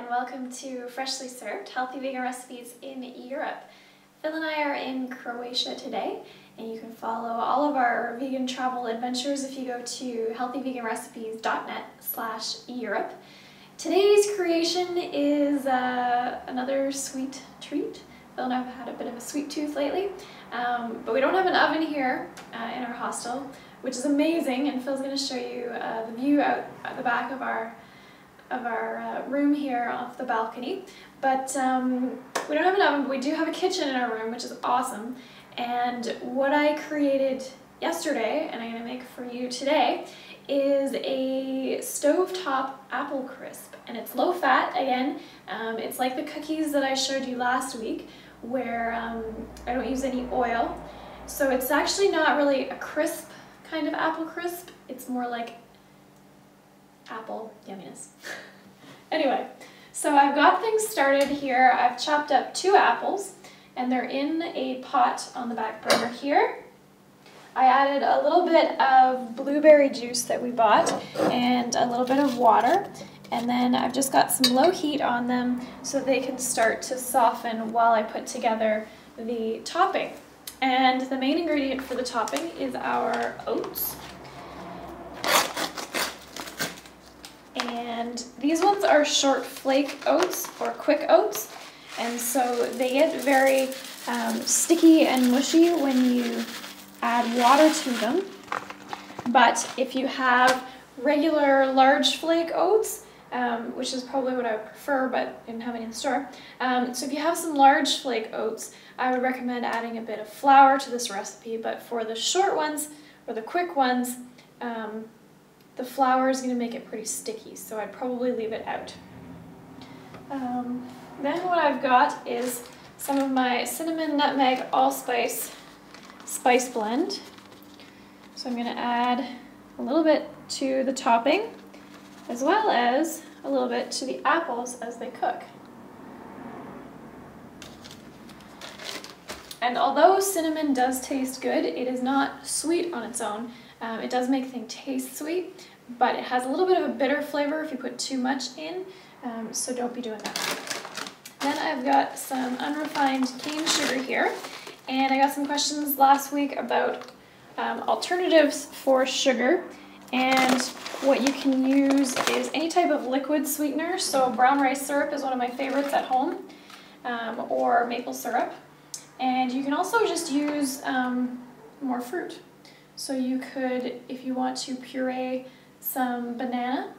and welcome to Freshly Served, Healthy Vegan Recipes in Europe. Phil and I are in Croatia today, and you can follow all of our vegan travel adventures if you go to healthyveganrecipes.net/Europe. Today's creation is another sweet treat. Phil and I have had a bit of a sweet tooth lately, but we don't have an oven here in our hostel, which is amazing, and Phil's going to show you the view out at the back of our room here off the balcony. But we don't have an oven, but we do have a kitchen in our room, which is awesome. And what I created yesterday, and I'm going to make for you today, is a stovetop apple crisp. And it's low fat, again. It's like the cookies that I showed you last week, where I don't use any oil. So it's actually not really a crisp kind of apple crisp. It's more like apple yumminess. Anyway, so I've got things started here. I've chopped up 2 apples, and they're in a pot on the back burner here. I added a little bit of blueberry juice that we bought and a little bit of water, and then I've just got some low heat on them so they can start to soften while I put together the topping. And the main ingredient for the topping is our oats. And these ones are short flake oats or quick oats, and so they get very sticky and mushy when you add water to them. But if you have regular large flake oats, which is probably what I would prefer, but didn't have any in the store, so if you have some large flake oats, I would recommend adding a bit of flour to this recipe. But for the short ones or the quick ones, the flour is going to make it pretty sticky, so I'd probably leave it out. Then what I've got is some of my cinnamon, nutmeg, allspice spice blend. So I'm going to add a little bit to the topping, as well as a little bit to the apples as they cook. And although cinnamon does taste good, it is not sweet on its own. It does make things taste sweet, but it has a little bit of a bitter flavor if you put too much in, so don't be doing that. Then I've got some unrefined cane sugar here, and I got some questions last week about alternatives for sugar, and what you can use is any type of liquid sweetener. So brown rice syrup is one of my favorites at home, or maple syrup. And you can also just use more fruit. So you could, if you want to puree some banana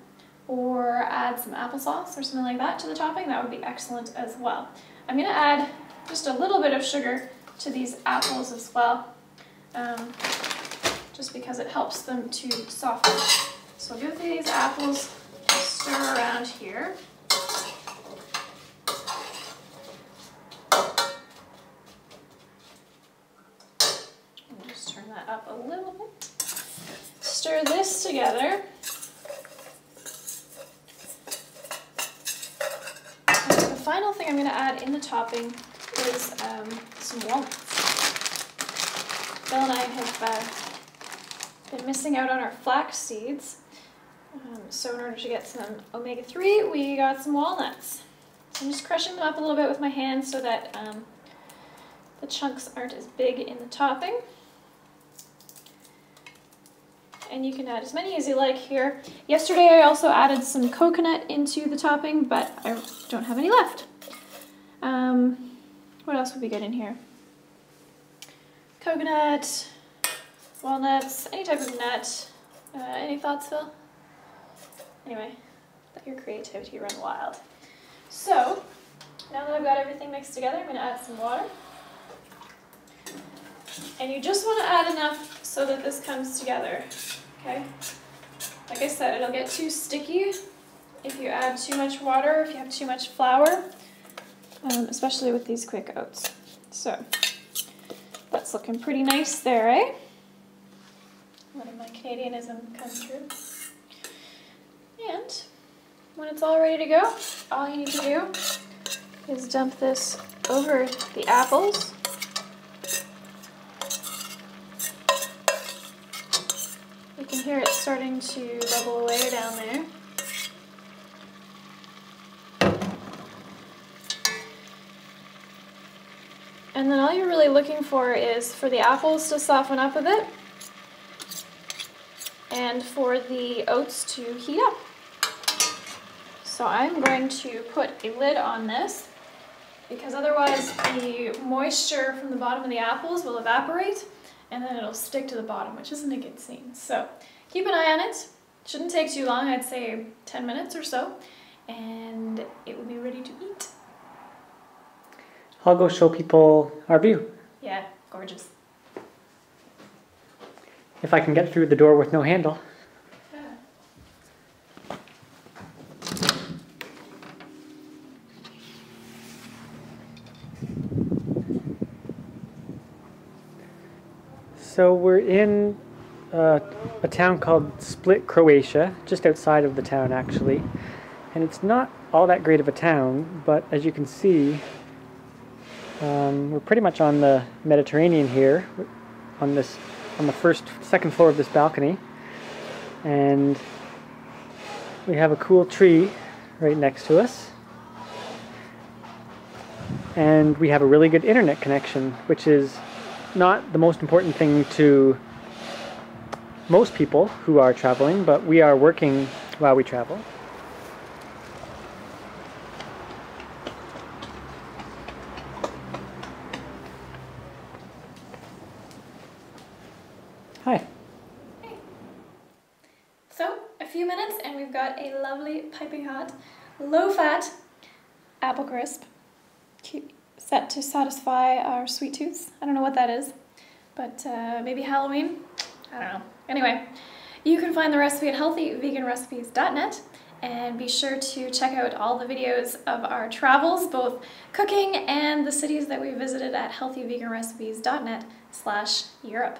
or add some applesauce or something like that to the topping, that would be excellent as well. I'm going to add just a little bit of sugar to these apples as well, just because it helps them to soften. So I'll give these apples a stir around here. Just turn that up a little bit. Stir this together. And the final thing I'm going to add in the topping is some walnuts. Bill and I have been missing out on our flax seeds, so in order to get some omega-3, we got some walnuts. So I'm just crushing them up a little bit with my hands so that the chunks aren't as big in the topping. And you can add as many as you like here. Yesterday I also added some coconut into the topping, but I don't have any left. What else would be good in here? Coconut, walnuts, any type of nut. Any thoughts, Phil? Anyway, let your creativity run wild. So, now that I've got everything mixed together, I'm going to add some water. And you just want to add enough so that this comes together, okay? Like I said, it'll get too sticky if you add too much water, if you have too much flour, especially with these quick oats. So, that's looking pretty nice there, eh? Letting my Canadianism come through. And when it's all ready to go, all you need to do is dump this over the apples. You can hear it starting to bubble away down there. And then all you're really looking for is for the apples to soften up a bit and for the oats to heat up. So I'm going to put a lid on this because otherwise the moisture from the bottom of the apples will evaporate and then it'll stick to the bottom, which isn't a good scene. So keep an eye on it. Shouldn't take too long, I'd say 10 minutes or so, and it will be ready to eat. I'll go show people our view. Yeah, gorgeous. If I can get through the door with no handle. Yeah. So we're in a town called Split, Croatia, just outside of the town actually. And it's not all that great of a town, but as you can see, we're pretty much on the Mediterranean here, on the second floor of this balcony, and we have a cool tree right next to us, and we have a really good internet connection, which is not the most important thing to most people who are traveling, but we are working while we travel. Hi. Hey. So, a few minutes and we've got a lovely, piping hot, low-fat apple crisp set to satisfy our sweet tooth. I don't know what that is, but maybe Halloween? I don't know. Anyway, you can find the recipe at healthyveganrecipes.net, and be sure to check out all the videos of our travels, both cooking and the cities that we visited at healthyveganrecipes.net/Europe.